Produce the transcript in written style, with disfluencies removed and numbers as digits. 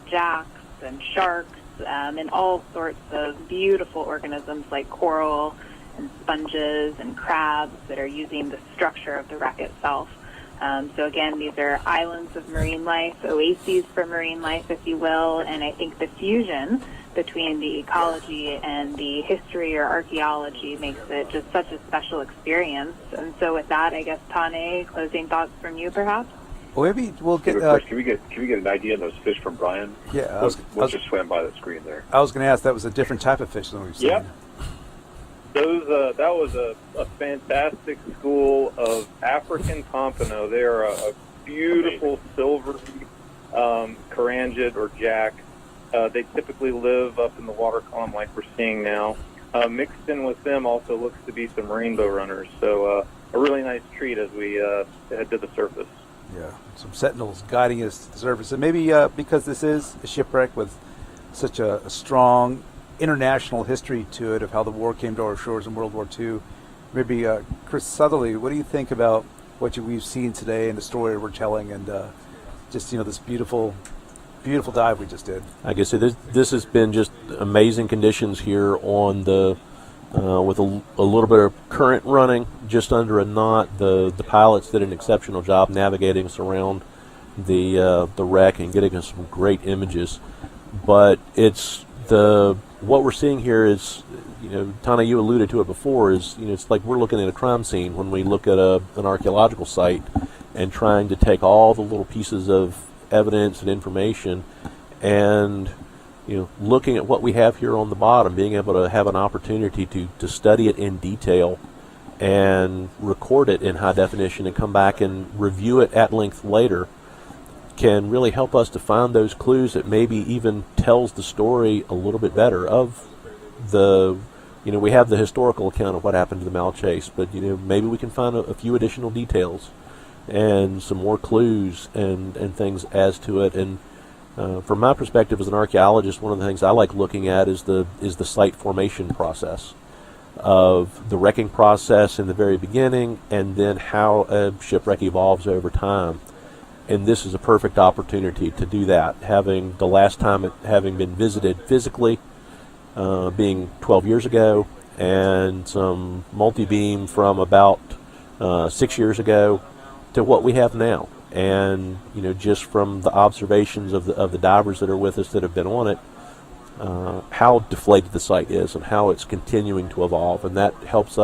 jacks and sharks and all sorts of beautiful organisms like coral and sponges and crabs that are using the structure of the wreck itself. So again, these are islands of marine life, oases for marine life, if you will, and I think the fusion between the ecology and the history or archaeology makes it just such a special experience. And so with that, I guess, Tane, closing thoughts from you, perhaps? Well, maybe we'll get... can we get an idea of those fish from Brian? Yeah. We'll just swim by the screen there. I was going to ask, that was a different type of fish than we've seen. Yep. That was a fantastic school of African pompano. They are a beautiful silvery carangid or jack. They typically live up in the water column like we're seeing now. Mixed in with them also looks to be some rainbow runners. So a really nice treat as we head to the surface. Yeah, some sentinels guiding us to the surface. And maybe because this is a shipwreck with such a strong international history to it of how the war came to our shores in World War II, maybe Chris Southerly, what do you think about what we've seen today and the story we're telling, and just this beautiful dive we just did? I guess this has been just amazing conditions here on the with a little bit of current running, just under a knot. The pilots did an exceptional job navigating us around the wreck and getting us some great images. But it's what we're seeing here is, Tana, you alluded to it before, is it's like we're looking at a crime scene when we look at an archaeological site and trying to take all the little pieces of evidence and information and looking at what we have here on the bottom, being able to have an opportunity to study it in detail and record it in high definition and come back and review it at length later can really help us to find those clues that maybe even tells the story a little bit better of we have the historical account of what happened to the Malchace, but maybe we can find a few additional details and some more clues and things as to it. And from my perspective as an archaeologist, one of the things I like looking at is the site formation process of the wrecking process in the very beginning, and then how a shipwreck evolves over time. And this is a perfect opportunity to do that, having the last time it having been visited physically being 12 years ago, and some multi-beam from about 6 years ago to what we have now. And just from the observations of the divers that are with us that have been on it, how deflated the site is and how it's continuing to evolve, and that helps us